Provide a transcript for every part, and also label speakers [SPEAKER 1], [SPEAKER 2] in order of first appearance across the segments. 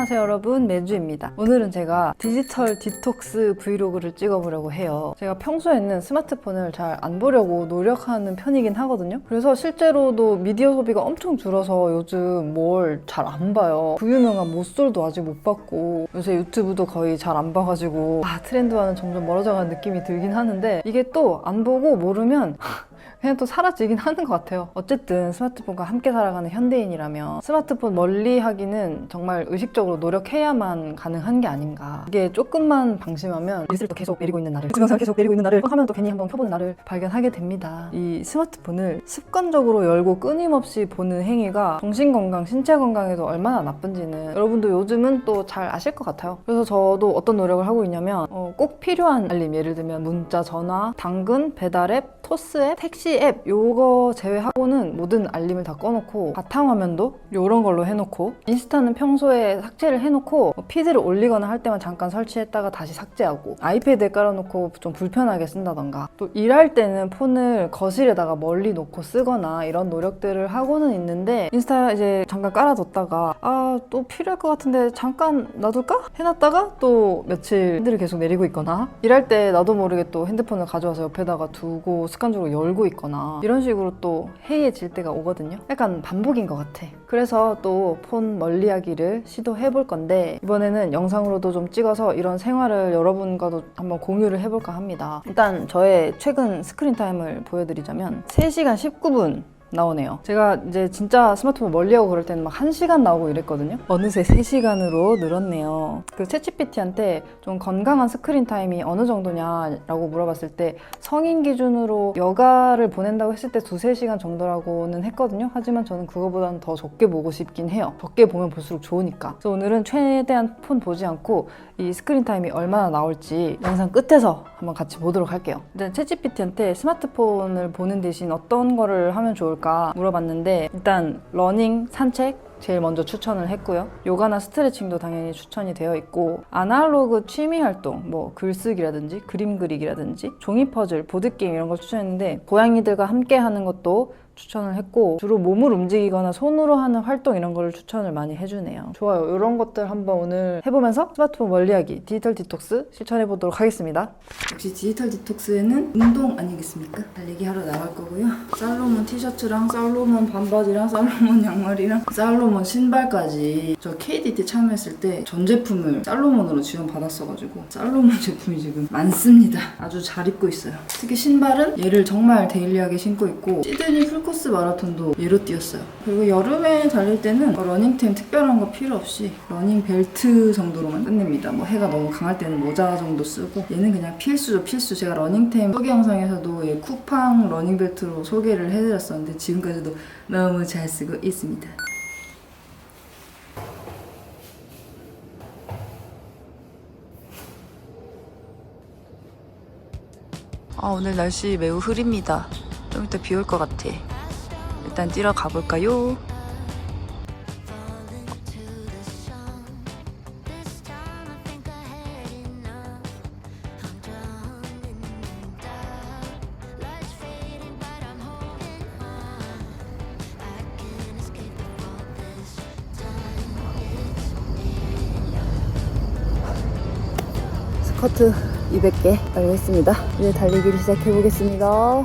[SPEAKER 1] 안녕하세요 여러분, 매주입니다. 오늘은 제가 디지털 디톡스 브이로그를 찍어보려고 해요. 제가 평소에는 스마트폰을 잘 안 보려고 노력하는 편이긴 하거든요. 그래서 실제로도 미디어 소비가 엄청 줄어서 요즘 뭘 잘 안 봐요. 그 유명한 모쏠도 아직 못 봤고 요새 유튜브도 거의 잘 안 봐가지고 트렌드와는 점점 멀어져가는 느낌이 들긴 하는데 이게 또 안 보고 모르면 그냥 또 사라지긴 하는 것 같아요. 어쨌든 스마트폰과 함께 살아가는 현대인이라면 스마트폰 멀리 하기는 정말 의식적으로 노력해야만 가능한 게 아닌가. 이게 조금만 방심하면 릴스를 또 계속 내리고 있는 나를, 동영상을 계속 내리고 있는 나를 하면 또 괜히 한번 켜보는 나를 발견하게 됩니다. 이 스마트폰을 습관적으로 열고 끊임없이 보는 행위가 정신건강, 신체 건강에도 얼마나 나쁜지는 여러분도 요즘은 또 잘 아실 것 같아요. 그래서 저도 어떤 노력을 하고 있냐면 꼭 필요한 알림, 예를 들면 문자, 전화, 당근, 배달 앱, 토스 앱, 택시 앱 요거 제외하고는 모든 알림을 다 꺼놓고 바탕화면도 요런 걸로 해놓고 인스타는 평소에 삭제를 해놓고 피드를 올리거나 할 때만 잠깐 설치했다가 다시 삭제하고 아이패드에 깔아놓고 좀 불편하게 쓴다던가 또 일할 때는 폰을 거실에다가 멀리 놓고 쓰거나 이런 노력들을 하고는 있는데 인스타 이제 잠깐 깔아뒀다가 또 필요할 것 같은데 잠깐 놔둘까? 해놨다가 또 며칠 피드를 계속 내리고 있거나 일할 때 나도 모르게 또 핸드폰을 가져와서 옆에다가 두고 습관적으로 열고 있거나 이런 식으로 또 해이해질 때가 오거든요. 약간 반복인 것 같아. 그래서 또 폰 멀리하기를 시도해 볼 건데 이번에는 영상으로도 좀 찍어서 이런 생활을 여러분과도 한번 공유를 해볼까 합니다. 일단 저의 최근 스크린 타임을 보여드리자면 3시간 19분 나오네요. 제가 이제 진짜 스마트폰 멀리하고 그럴 때는 막 1시간 나오고 이랬거든요. 어느새 3시간으로 늘었네요. 그 챗GPT한테 좀 건강한 스크린 타임이 어느 정도냐라고 물어봤을 때 성인 기준으로 여가를 보낸다고 했을 때 2-3시간 정도라고는 했거든요. 하지만 저는 그거보다는 더 적게 보고 싶긴 해요. 적게 보면 볼수록 좋으니까. 그래서 오늘은 최대한 폰 보지 않고 이 스크린 타임이 얼마나 나올지 영상 끝에서 한번 같이 보도록 할게요. 일단 챗GPT한테 스마트폰을 보는 대신 어떤 거를 하면 좋을까 물어봤는데 일단 러닝, 산책 제일 먼저 추천을 했고요. 요가나 스트레칭도 당연히 추천이 되어 있고 아날로그 취미 활동, 뭐 글쓰기라든지 그림 그리기라든지 종이 퍼즐, 보드게임 이런 걸 추천했는데 고양이들과 함께 하는 것도 추천을 했고 주로 몸을 움직이거나 손으로 하는 활동 이런 걸 추천을 많이 해주네요. 좋아요. 이런 것들 한번 오늘 해보면서 스마트폰 멀리하기 디지털 디톡스 실천해보도록 하겠습니다. 역시 디지털 디톡스에는 운동 아니겠습니까? 달리기 하러 나갈 거고요. 살로몬 티셔츠랑 살로몬 반바지랑 살로몬 양말이랑 살로몬 신발까지 저 KDT 참여했을 때 전 제품을 살로몬으로 지원받았어가지고 살로몬 제품이 지금 많습니다. 아주 잘 입고 있어요. 특히 신발은 얘를 정말 데일리하게 신고 있고 시드니 풀코스 마라톤도 얘로 뛰었어요. 그리고 여름에 달릴 때는 러닝템 특별한 거 필요 없이 러닝 벨트 정도로만 끝냅니다. 뭐 해가 너무 강할 때는 모자 정도 쓰고 얘는 그냥 필수죠, 필수. 제가 러닝템 소개 영상에서도 얘 쿠팡 러닝 벨트로 소개를 해드렸었는데 지금까지도 너무 잘 쓰고 있습니다. 오늘 날씨 매우 흐립니다. 좀 이따 비 올 것 같아. 일단 뛰러 가볼까요? 스쿼트 200개 완료했습니다. 이제 달리기를 시작해보겠습니다.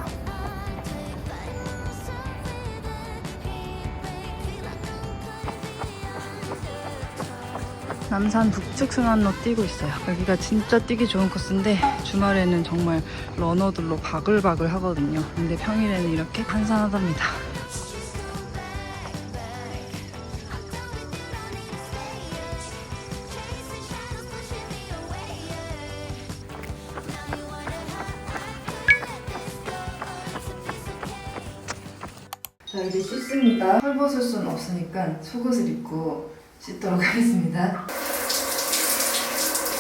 [SPEAKER 1] 남산 북측 순환로 뛰고 있어요. 여기가 진짜 뛰기 좋은 코스인데 주말에는 정말 러너들로 바글바글 하거든요. 근데 평일에는 이렇게 한산하답니다. 자, 이제 씻습니다. 헐벗을 수는 없으니까 속옷을 입고 씻도록 하겠습니다.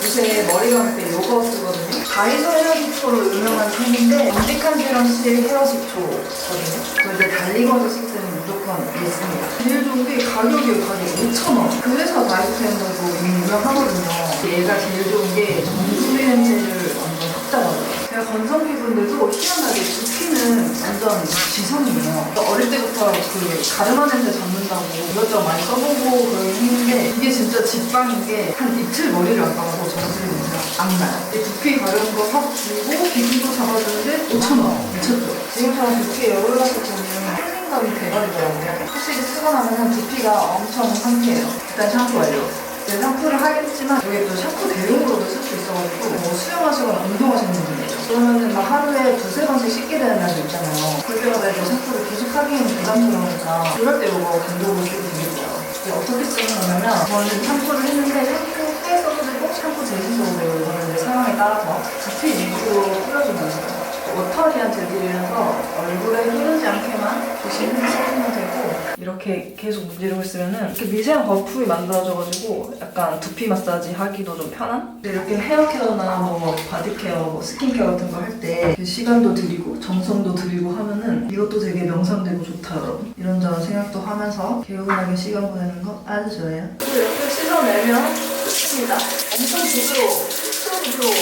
[SPEAKER 1] 요새 머리 감을 때 요거 쓰거든요. 다이소 헤어식초로 유명한 템인데 정직한 세럼실 헤어식초거든요. 저 이제 달리거나 쓸 때는 무조건 있습니다. 제일 좋은 게 가격이 5,000원. 그 회사 다이소 템도 유명하거든요. 얘가 제일 좋은 게 정수리 냄새를 완전 확 잡아줘요. 제가 건성 피부인데도 희한하게 두피는 완전 지성이에요. 어릴 때부터 그 가르마 냄새 잡는다고 이것저것 많이 써보고 그러긴 했는데 이게 진짜 직방인 게 한 이틀 머리를 안 감아도 정수리 냄새가 안 나요. 이 두피 가려운 거 싹 줄고 비비고 잡아주는데 5,000원. 미쳤죠? 지금처럼 두피에 열을 났을 때는 힐링감이 대박이더라고요. 확실히 쓰고 나면 두피가 엄청 상쾌해요. 일단 샴푸 완료. 이제 샴푸를 하겠지만 여기 또 샴푸 대용으로도 쓸 수 있어가지고 뭐 수영하시거나 운동하시는 분들이죠. 그러면은 막 하루에 두세 번씩 씻게 되는 날도 있잖아요. 그럴 때마다 이제 샴푸를 계속 하기에는 부담스러우니까 그럴 때 이거 감독을 쓰고 되겠고요. 이제 어떻게 쓰는 거냐면 저는 샴푸를 했는데 샴푸 후에 써도 되고 샴푸 제시소를 이거를 이제 상황에 따라서 두피 위주로 뿌려주면 돼요. 워터리한 젤리라서 얼굴에 흐르지 않게만 조심히 써주면 되고 이렇게 계속 문지르고 있으면은 이렇게 미세한 거품이 만들어져가지고 약간 두피 마사지 하기도 좀 편한? 근데 이렇게 헤어케어나 뭐 바디케어, 뭐 스킨케어 같은 거 할 때 시간도 들이고 정성도 들이고 하면은 이것도 되게 명상되고 좋다 여러분. 이런저런 생각도 하면서 개운하게 시간 보내는 거 아주 좋아요. 그리고 이렇게 씻어내면 끝입니다. 엄청 부드러워. 진짜 부드러워.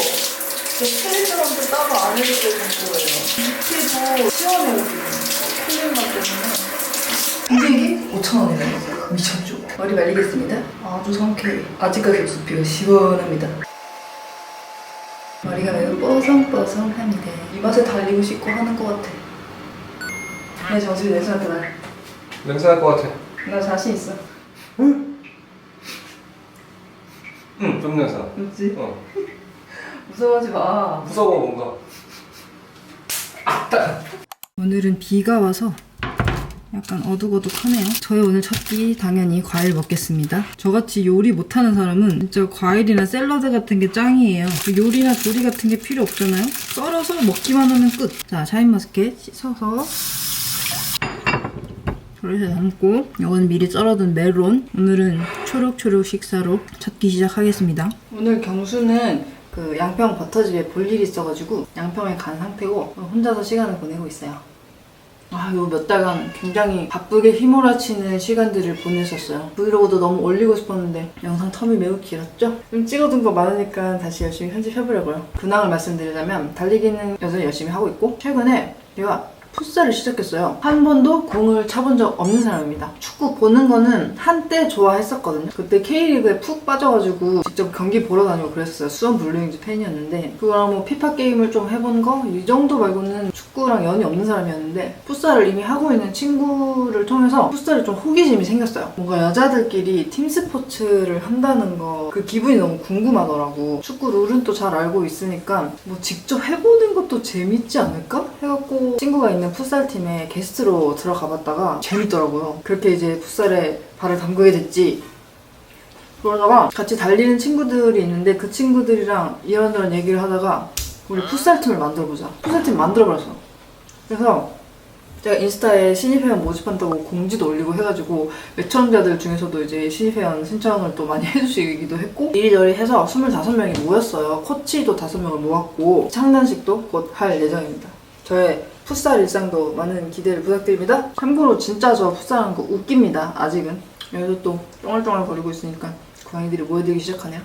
[SPEAKER 1] 젤리처럼도 따로 안 해줄 때 정도예요. 두피도 시원해가지고 힐링감 때문에. 이게 5,000원이네요. 미쳤죠? 머리 말리겠습니다. 아주 상쾌해. 아직까지 두피가 시원합니다. 머리가 매우 뽀송뽀송합니다. 이 맛에 달리고 싶고 하는 것 같아. 내 정수리 냄새 나더라.
[SPEAKER 2] 냄새 날 것 같아.
[SPEAKER 1] 나 자신 있어.
[SPEAKER 2] 응, 좀 냄새 나.
[SPEAKER 1] 그렇지?
[SPEAKER 2] 어.
[SPEAKER 1] 무서워하지 마.
[SPEAKER 2] 무서워, 뭔가.
[SPEAKER 1] 오늘은 비가 와서 약간 어둑어둑하네요. 저희 오늘 첫 끼 당연히 과일 먹겠습니다. 저같이 요리 못하는 사람은 진짜 과일이나 샐러드 같은 게 짱이에요. 요리나 조리 같은 게 필요 없잖아요. 썰어서 먹기만 하면 끝. 자, 샤인머스켓 씻어서 그릇에 담고 이건 미리 썰어둔 멜론. 오늘은 초록초록 식사로 첫 끼 시작하겠습니다. 오늘 경수는 그 양평 버터집에 볼 일이 있어가지고 양평에 간 상태고 혼자서 시간을 보내고 있어요. 요 몇 달간 굉장히 바쁘게 휘몰아치는 시간들을 보냈었어요. 브이로그도 너무 올리고 싶었는데 영상 텀이 매우 길었죠? 좀 찍어둔 거 많으니까 다시 열심히 편집해보려고요. 근황을 말씀드리자면 달리기는 여전히 열심히 하고 있고 최근에 제가 풋살을 시작했어요. 한 번도 공을 차본 적 없는 사람입니다. 축구 보는 거는 한때 좋아했었거든요. 그때 K리그에 푹 빠져가지고 직접 경기 보러 다니고 그랬었어요. 수원 블루윙즈 팬이었는데 그거랑 뭐 피파 게임을 좀 해본 거? 이 정도 말고는 축구랑 연이 없는 사람이었는데 풋살을 이미 하고 있는 친구를 통해서 풋살에 좀 호기심이 생겼어요. 뭔가 여자들끼리 팀 스포츠를 한다는 거 그 기분이 너무 궁금하더라고. 축구 룰은 또 잘 알고 있으니까 뭐 직접 해보는 것도 재밌지 않을까? 해갖고 친구가 있는 풋살팀에 게스트로 들어가 봤다가 재밌더라고요. 그렇게 이제 풋살에 발을 담그게 됐지. 그러다가 같이 달리는 친구들이 있는데 그 친구들이랑 이런저런 얘기를 하다가 우리 풋살팀을 만들어보자. 풋살팀 만들어버렸어. 그래서 제가 인스타에 신입회원 모집한다고 공지도 올리고 해가지고 애청자들 중에서도 이제 신입회원 신청을 또 많이 해주시기도 했고 이리저리 해서 25명이 모였어요. 코치도 5명을 모았고 창단식도 곧 할 예정입니다. 저의 풋살 일상도 많은 기대를 부탁드립니다. 참고로 진짜 저 풋살하는 거 웃깁니다. 아직은. 여기서 또 쫑알쫑알 거리고 있으니까 고양이들이 모여들기 시작하네요.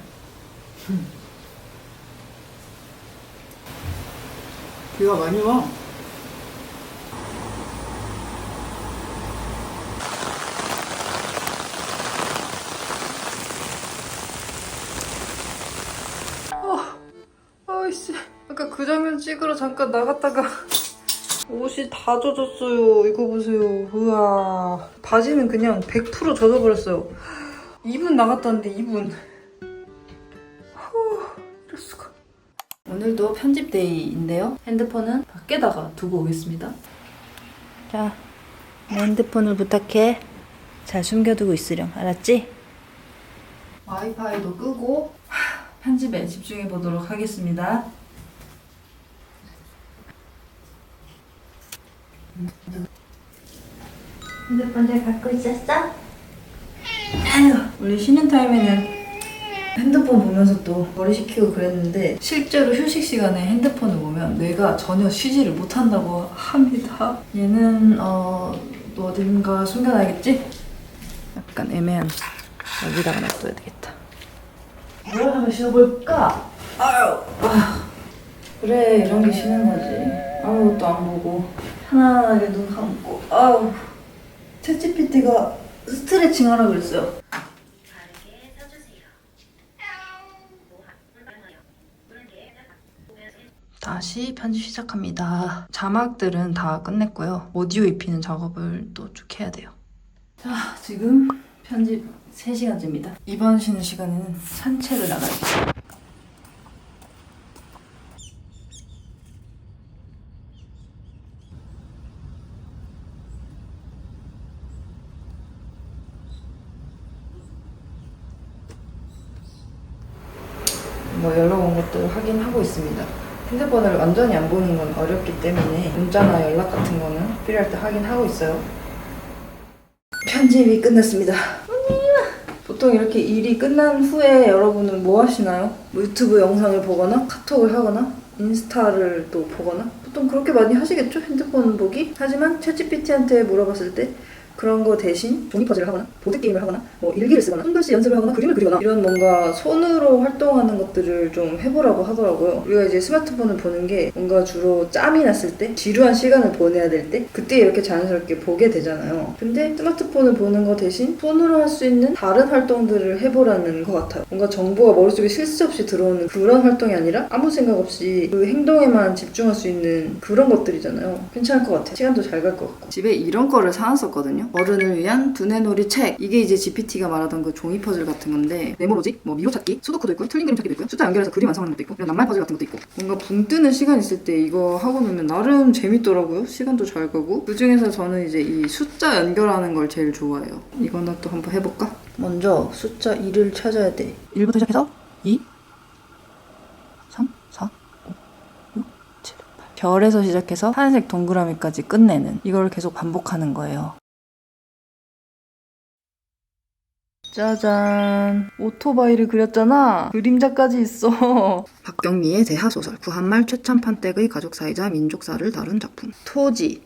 [SPEAKER 1] 비가 많이 와. 아이씨. 아까 그 장면 찍으러 잠깐 나갔다가 옷이 다 젖었어요. 이거 보세요. 우와. 바지는 그냥 100% 젖어버렸어요. 2분 나갔다는데 2분. 이럴 수가. 오늘도 편집데이인데요. 핸드폰은 밖에다가 두고 오겠습니다. 자, 내 핸드폰을 부탁해. 잘 숨겨두고 있으렴. 알았지? 와이파이도 끄고 편집에 집중해 보도록 하겠습니다. 핸드폰 잘 갖고 있었어? 아유, 원래 쉬는 타임에는 핸드폰 보면서 또 머리 식히고 그랬는데 실제로 휴식 시간에 핸드폰을 보면 뇌가 전혀 쉬지를 못한다고 합니다. 얘는 또 어딘가 숨겨놔야겠지? 약간 애매한 여기다가 놔둬야 되겠다. 뭘 하면 쉬어볼까? 아유, 그래, 이런 게 쉬는 거지. 아무것도 안 보고 편안하게 눈 감고. 아우, 챗GPT가 스트레칭 하라 그랬어요. 다시 편집 시작합니다. 자막들은 다 끝냈고요. 오디오 입히는 작업을 또 쭉 해야 돼요. 자, 지금 편집 3시간째입니다. 이번 쉬는 시간에는 산책을 나가야겠어요. 뭐 연락 온 것들 확인하고 있습니다. 핸드폰을 완전히 안 보는 건 어렵기 때문에 문자나 연락 같은 거는 필요할 때 확인하고 있어요. 편집이 끝났습니다. 보통 이렇게 일이 끝난 후에 여러분은 뭐 하시나요? 뭐 유튜브 영상을 보거나 카톡을 하거나 인스타를 또 보거나 보통 그렇게 많이 하시겠죠? 핸드폰 보기? 하지만 챗GPT한테 물어봤을 때 그런 거 대신 종이 퍼즐을 하거나 보드게임을 하거나 뭐 일기를 쓰거나 한글씨 연습을 하거나 그림을 그리거나 이런 뭔가 손으로 활동하는 것들을 좀 해보라고 하더라고요. 우리가 이제 스마트폰을 보는 게 뭔가 주로 짬이 났을 때 지루한 시간을 보내야 될 때 그때 이렇게 자연스럽게 보게 되잖아요. 근데 스마트폰을 보는 거 대신 손으로 할 수 있는 다른 활동들을 해보라는 것 같아요. 뭔가 정보가 머릿속에 실수 없이 들어오는 그런 활동이 아니라 아무 생각 없이 그 행동에만 집중할 수 있는 그런 것들이잖아요. 괜찮을 것 같아요. 시간도 잘 갈 것 같고. 집에 이런 거를 사놨었거든요. 어른을 위한 두뇌놀이 책. 이게 이제 GPT가 말하던 그 종이 퍼즐 같은 건데 네모로직, 뭐 미로 찾기, 수도쿠도 있고 틀린 그림 찾기도 있고요. 숫자 연결해서 그림 완성하는 것도 있고 이런 낱말 퍼즐 같은 것도 있고 뭔가 붕 뜨는 시간 있을 때 이거 하고 놀면 나름 재밌더라고요. 시간도 잘 가고 그 중에서 저는 이제 이 숫자 연결하는 걸 제일 좋아해요. 이거나 또 한번 해볼까? 먼저 숫자 2를 찾아야 돼. 1부터 시작해서 2, 3, 4, 5, 6, 7, 8 별에서 시작해서 하얀색 동그라미까지 끝내는 이걸 계속 반복하는 거예요. 짜잔, 오토바이를 그렸잖아. 그림자까지 있어. 박경리의 대하소설 구한말 최참판댁의 가족사이자 민족사를 다룬 작품. 토지.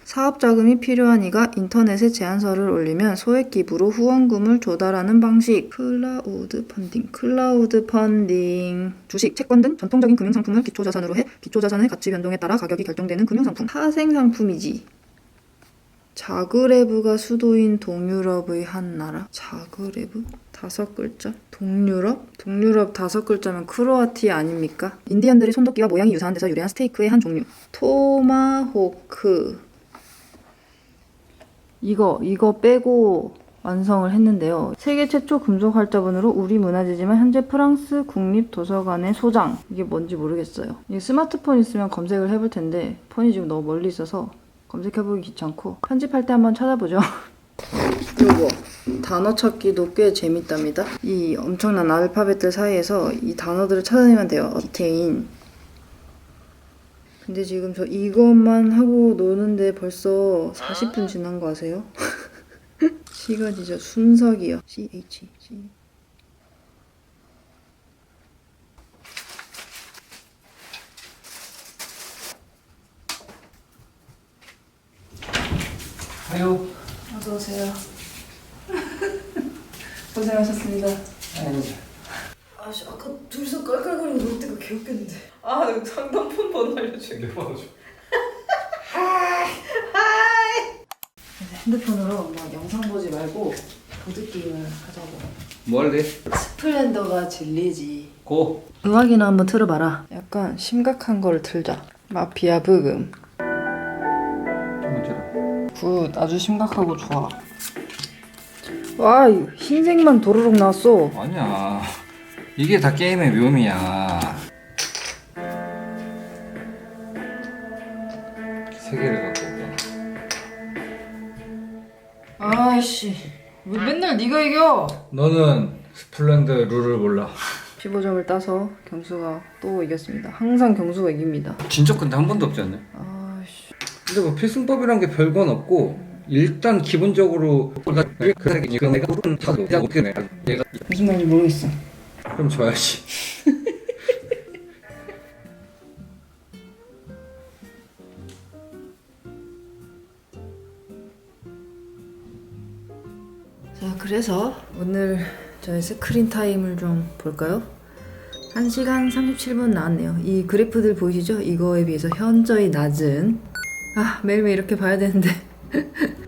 [SPEAKER 1] 사업자금이 필요한 이가 인터넷에 제안서를 올리면 소액 기부로 후원금을 조달하는 방식. 클라우드 펀딩. 주식, 채권 등 전통적인 금융상품을 기초자산으로 해 기초자산의 가치 변동에 따라 가격이 결정되는 금융상품. 파생상품이지. 자그레브가 수도인 동유럽의 한 나라? 자그레브? 5글자? 동유럽? 동유럽 5글자면 크로아티아 아닙니까? 인디언들이 손도끼와 모양이 유사한 데서 유래한 스테이크의 한 종류. 토마호크. 이거 빼고 완성을 했는데요. 세계 최초 금속 활자본으로 우리 문화재지만 현재 프랑스 국립도서관의 소장. 이게 뭔지 모르겠어요. 이게 스마트폰 있으면 검색을 해볼 텐데 폰이 지금 너무 멀리 있어서 검색해보기 귀찮고 편집할 때 한번 찾아보죠. 요거 단어 찾기도 꽤 재밌답니다. 이 엄청난 알파벳들 사이에서 이 단어들을 찾아내면 돼요. 디테인. 근데 지금 저 이것만 하고 노는데 벌써 40분 지난 거 아세요? 시가 진짜 순삭이야. CH.
[SPEAKER 2] 아유.
[SPEAKER 1] 어서오세요. 고생하셨습니다.
[SPEAKER 2] 아닙니다.
[SPEAKER 1] 아씨, 아까 둘이서 깔깔거리고 놀 때가 개웃겼는데. 아, 상담폰 번호 알려줘요.
[SPEAKER 2] 내 번호 줘.
[SPEAKER 1] 핸드폰으로 막 영상 보지 말고 보드게임을 하자고.
[SPEAKER 2] 뭐 할래?
[SPEAKER 1] 스플렌더가 진리지.
[SPEAKER 2] 고.
[SPEAKER 1] 음악이나 한번 틀어봐라. 약간 심각한 거를 틀자. 마피아 브금. 굿, 아주 심각하고 좋아. 와, 흰색만 도로록 나왔어.
[SPEAKER 2] 아니야. 이게 다 게임의 묘미야. 세 개를 갖고 올까?
[SPEAKER 1] 아이씨, 왜 맨날 네가 이겨?
[SPEAKER 2] 너는 스플렌드 룰을 몰라.
[SPEAKER 1] 15점을 따서 경수가 또 이겼습니다. 항상 경수가 이깁니다.
[SPEAKER 2] 진짜 근데 한 번도 없지 않냐?
[SPEAKER 1] 아이씨.
[SPEAKER 2] 근데 뭐 필승법이란 게 별건 없고 일단 기본적으로
[SPEAKER 1] 무슨 말인지 모르겠어.
[SPEAKER 2] 그럼 져야지.
[SPEAKER 1] 자, 그래서 오늘 저희 스크린 타임을 좀 볼까요? 1시간 37분 나왔네요. 이 그래프들 보이시죠? 이거에 비해서 현저히 낮은 매일매일 이렇게 봐야 되는데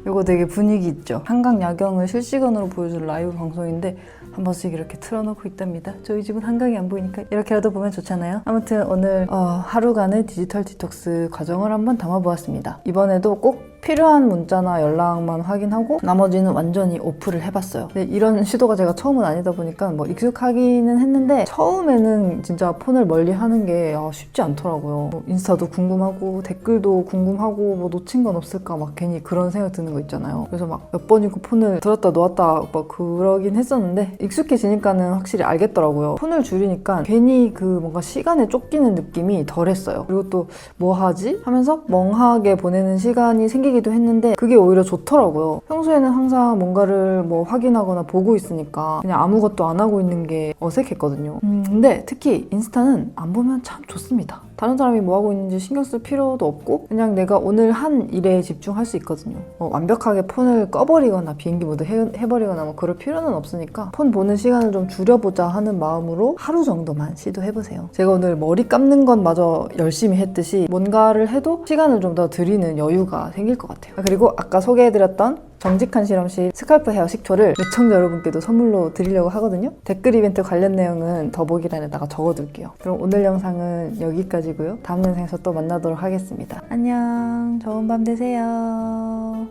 [SPEAKER 1] 이거 되게 분위기 있죠? 한강 야경을 실시간으로 보여주는 라이브 방송인데 한 번씩 이렇게 틀어놓고 있답니다. 저희 집은 한강이 안 보이니까 이렇게라도 보면 좋잖아요. 아무튼 오늘 하루간의 디지털 디톡스 과정을 한번 담아보았습니다. 이번에도 꼭 필요한 문자나 연락만 확인하고 나머지는 완전히 오프를 해봤어요. 근데 이런 시도가 제가 처음은 아니다 보니까 뭐 익숙하기는 했는데 처음에는 진짜 폰을 멀리 하는 게 쉽지 않더라고요. 뭐 인스타도 궁금하고 댓글도 궁금하고 뭐 놓친 건 없을까 막 괜히 그런 생각 드는 거 있잖아요. 그래서 막 몇 번이고 폰을 들었다 놓았다 막 그러긴 했었는데 익숙해지니까는 확실히 알겠더라고요. 폰을 줄이니까 괜히 그 뭔가 시간에 쫓기는 느낌이 덜했어요. 그리고 또 뭐 하지? 하면서 멍하게 보내는 시간이 생기기도 했는데 그게 오히려 좋더라고요. 평소에는 항상 뭔가를 뭐 확인하거나 보고 있으니까 그냥 아무것도 안 하고 있는 게 어색했거든요. 근데 특히 인스타는 안 보면 참 좋습니다. 다른 사람이 뭐 하고 있는지 신경 쓸 필요도 없고 그냥 내가 오늘 한 일에 집중할 수 있거든요. 완벽하게 폰을 꺼버리거나 비행기 모드 해버리거나 뭐 그럴 필요는 없으니까 폰 보는 시간을 좀 줄여보자 하는 마음으로 하루 정도만 시도해보세요. 제가 오늘 머리 감는 것마저 열심히 했듯이 뭔가를 해도 시간을 좀 더 들이는 여유가 생길 것 같아요. 그리고 아까 소개해드렸던 정직한 실험실 스칼프 헤어 식초를 시청자 여러분께도 선물로 드리려고 하거든요. 댓글 이벤트 관련 내용은 더보기란에다가 적어둘게요. 그럼 오늘 영상은 여기까지고요. 다음 영상에서 또 만나도록 하겠습니다. 안녕. 좋은 밤 되세요.